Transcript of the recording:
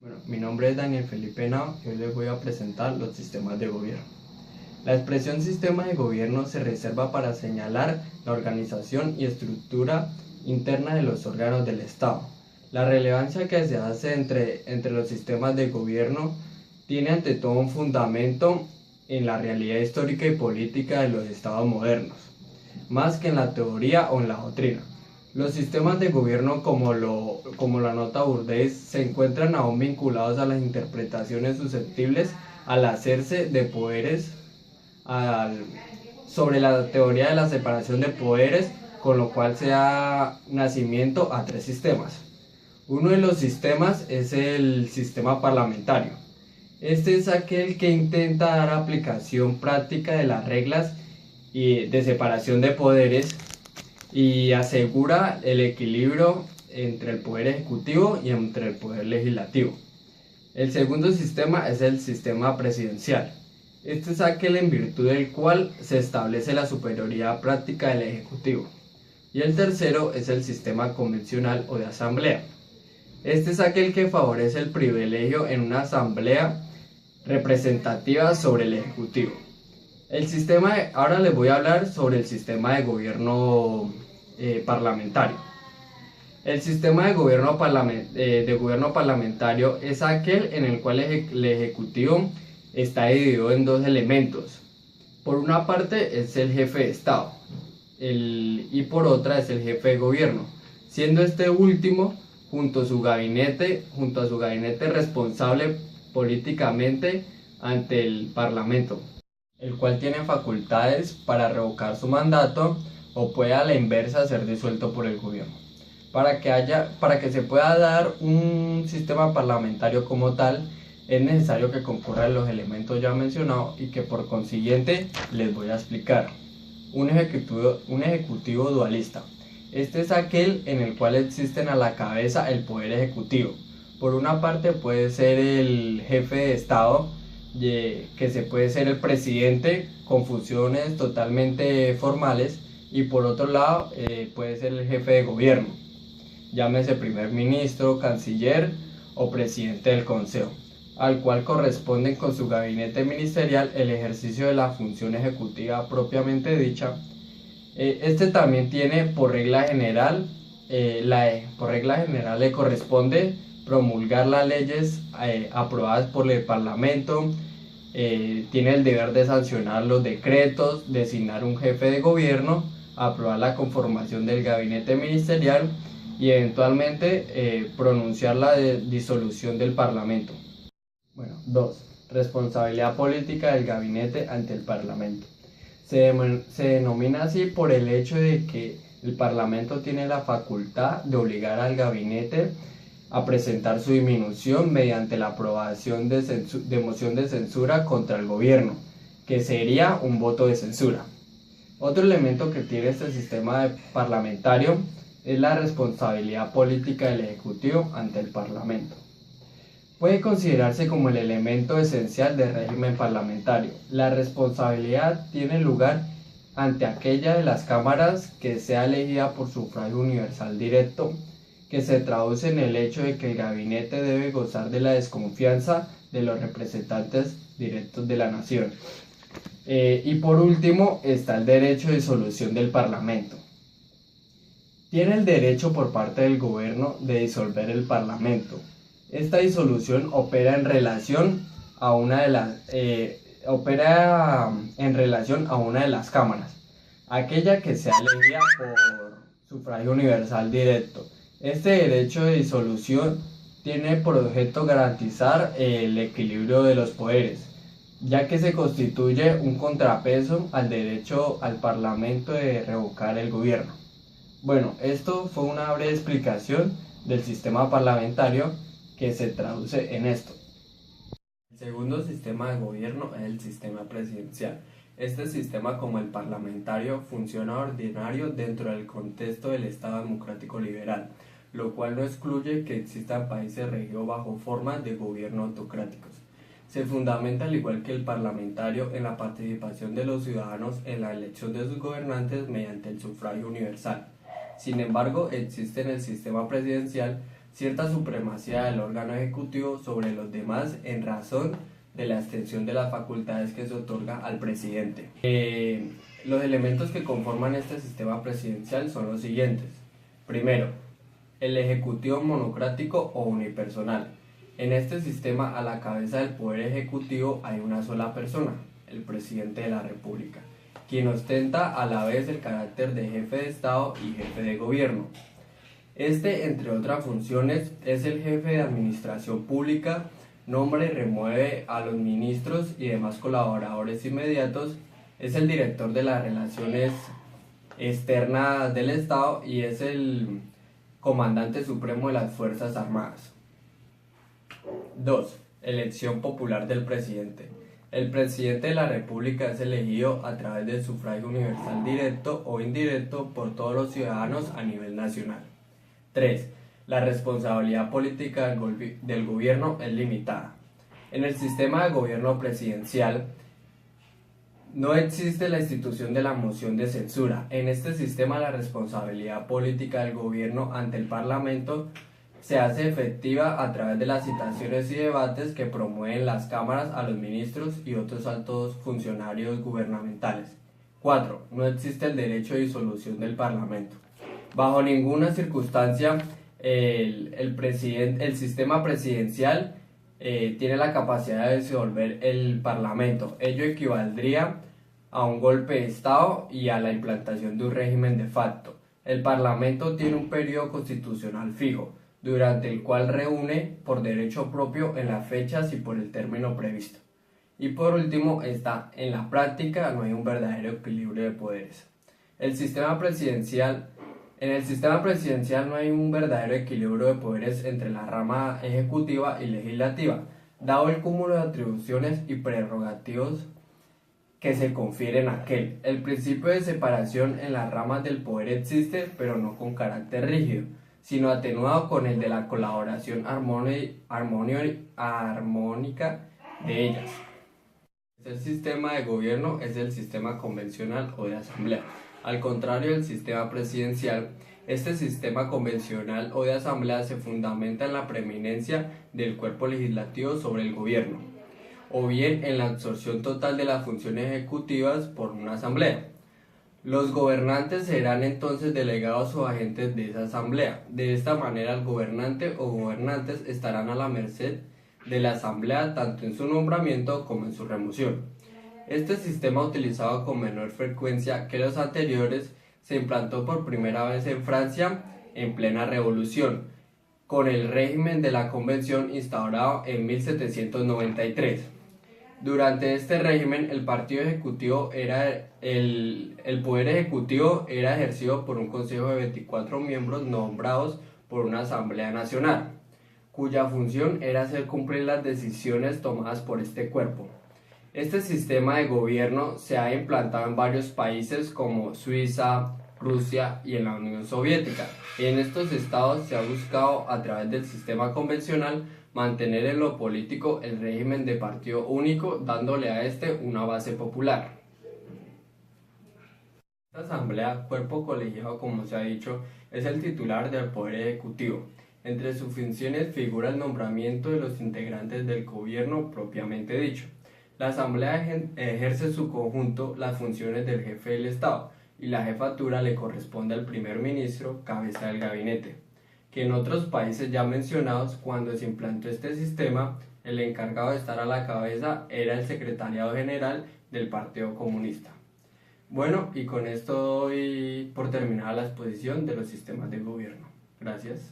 Bueno, mi nombre es Daniel Felipe Henao y hoy les voy a presentar los sistemas de gobierno. La expresión sistema de gobierno se reserva para señalar la organización y estructura interna de los órganos del Estado. La relevancia que se hace entre los sistemas de gobierno tiene ante todo un fundamento en la realidad histórica y política de los estados modernos, más que en la teoría o en la doctrina. Los sistemas de gobierno, como lo anota Bourdieu, se encuentran aún vinculados a las interpretaciones susceptibles al hacerse de poderes sobre la teoría de la separación de poderes, con lo cual se da nacimiento a tres sistemas. Uno de los sistemas es el sistema parlamentario. Este es aquel que intenta dar aplicación práctica de las reglas y de separación de poderes y asegura el equilibrio entre el poder ejecutivo y entre el poder legislativo. El segundo sistema es el sistema presidencial. Este es aquel en virtud del cual se establece la superioridad práctica del ejecutivo. Y el tercero es el sistema convencional o de asamblea. Este es aquel que favorece el privilegio en una asamblea representativa sobre el ejecutivo. Ahora les voy a hablar sobre el sistema de gobierno parlamentario. El sistema de gobierno parlamentario es aquel en el cual el ejecutivo está dividido en dos elementos. Por una parte es el jefe de Estado y por otra es el jefe de gobierno, siendo este último junto a su gabinete responsable políticamente ante el Parlamento, el cual tiene facultades para revocar su mandato o puede a la inversa ser disuelto por el gobierno. Para que se pueda dar un sistema parlamentario como tal, es necesario que concurran los elementos ya mencionados y que por consiguiente les voy a explicar. Un ejecutivo dualista. Este es aquel en el cual existen a la cabeza el poder ejecutivo. Por una parte puede ser el jefe de Estado, que se puede ser el presidente con funciones totalmente formales, y por otro lado puede ser el jefe de gobierno, llámese primer ministro, canciller o presidente del consejo, al cual corresponden con su gabinete ministerial el ejercicio de la función ejecutiva propiamente dicha. Este también tiene por regla general le corresponde promulgar las leyes aprobadas por el Parlamento. Tiene el deber de sancionar los decretos, designar un jefe de gobierno, aprobar la conformación del gabinete ministerial y eventualmente pronunciar la disolución del Parlamento. Bueno, 2. Responsabilidad política del gabinete ante el Parlamento. Se denomina así por el hecho de que el Parlamento tiene la facultad de obligar al gabinete a presentar su disminución mediante la aprobación de moción de censura contra el gobierno, que sería un voto de censura. Otro elemento que tiene este sistema parlamentario es la responsabilidad política del Ejecutivo ante el Parlamento. Puede considerarse como el elemento esencial del régimen parlamentario. La responsabilidad tiene lugar ante aquella de las cámaras que sea elegida por sufragio universal directo, que se traduce en el hecho de que el gabinete debe gozar de la desconfianza de los representantes directos de la nación. Y por último está el derecho de disolución del Parlamento. Tiene el derecho por parte del gobierno de disolver el Parlamento. Esta disolución opera en relación a una de las cámaras, aquella que sea elegida por sufragio universal directo. Este derecho de disolución tiene por objeto garantizar el equilibrio de los poderes, ya que se constituye un contrapeso al derecho al Parlamento de revocar el gobierno. Bueno, esto fue una breve explicación del sistema parlamentario que se traduce en esto. El segundo sistema de gobierno es el sistema presidencial. Este sistema, como el parlamentario, funciona ordinario dentro del contexto del Estado democrático liberal, lo cual no excluye que existan países regidos bajo formas de gobierno autocráticos. Se fundamenta, al igual que el parlamentario, en la participación de los ciudadanos en la elección de sus gobernantes mediante el sufragio universal. Sin embargo, existe en el sistema presidencial cierta supremacía del órgano ejecutivo sobre los demás en razón de la extensión de las facultades que se otorga al presidente. Los elementos que conforman este sistema presidencial son los siguientes. Primero, el ejecutivo monocrático o unipersonal. En este sistema, a la cabeza del poder ejecutivo hay una sola persona, el presidente de la República, quien ostenta a la vez el carácter de jefe de Estado y jefe de gobierno. Este, entre otras funciones, es el jefe de administración pública, nombra y remueve a los ministros y demás colaboradores inmediatos, es el director de las relaciones externas del Estado y es el comandante supremo de las Fuerzas Armadas. 2. Elección popular del presidente. El presidente de la República es elegido a través del sufragio universal directo o indirecto por todos los ciudadanos a nivel nacional. 3. La responsabilidad política del gobierno es limitada. En el sistema de gobierno presidencial no existe la institución de la moción de censura. En este sistema la responsabilidad política del gobierno ante el Parlamento se hace efectiva a través de las citaciones y debates que promueven las cámaras a los ministros y otros altos funcionarios gubernamentales. 4. No existe el derecho de disolución del Parlamento. Bajo ninguna circunstancia el sistema presidencial tiene la capacidad de disolver el Parlamento. Ello equivaldría a un golpe de Estado y a la implantación de un régimen de facto. El Parlamento tiene un periodo constitucional fijo, durante el cual reúne por derecho propio en las fechas y por el término previsto. Y por último, en la práctica no hay un verdadero equilibrio de poderes. En el sistema presidencial no hay un verdadero equilibrio de poderes entre la rama ejecutiva y legislativa, dado el cúmulo de atribuciones y prerrogativas que se confieren a aquel. El principio de separación en las ramas del poder existe, pero no con carácter rígido, sino atenuado con el de la colaboración armónica de ellas. El sistema de gobierno es el sistema convencional o de asamblea. Al contrario del sistema presidencial, este sistema convencional o de asamblea se fundamenta en la preeminencia del cuerpo legislativo sobre el gobierno, o bien en la absorción total de las funciones ejecutivas por una asamblea. Los gobernantes serán entonces delegados o agentes de esa asamblea. De esta manera el gobernante o gobernantes estarán a la merced de la asamblea tanto en su nombramiento como en su remoción. Este sistema, utilizado con menor frecuencia que los anteriores, se implantó por primera vez en Francia en plena Revolución, con el régimen de la Convención instaurado en 1793. Durante este régimen, el poder ejecutivo era ejercido por un consejo de 24 miembros nombrados por una Asamblea Nacional, cuya función era hacer cumplir las decisiones tomadas por este cuerpo. Este sistema de gobierno se ha implantado en varios países como Suiza, Rusia y en la Unión Soviética. En estos estados se ha buscado, a través del sistema convencional, mantener en lo político el régimen de partido único, dándole a este una base popular. Esta asamblea, cuerpo colegiado como se ha dicho, es el titular del poder ejecutivo. Entre sus funciones figura el nombramiento de los integrantes del gobierno propiamente dicho. La asamblea ejerce en su conjunto las funciones del jefe del Estado y la jefatura le corresponde al primer ministro, cabeza del gabinete, que en otros países ya mencionados, cuando se implantó este sistema, el encargado de estar a la cabeza era el secretariado general del Partido Comunista. Bueno, y con esto doy por terminada la exposición de los sistemas de gobierno. Gracias.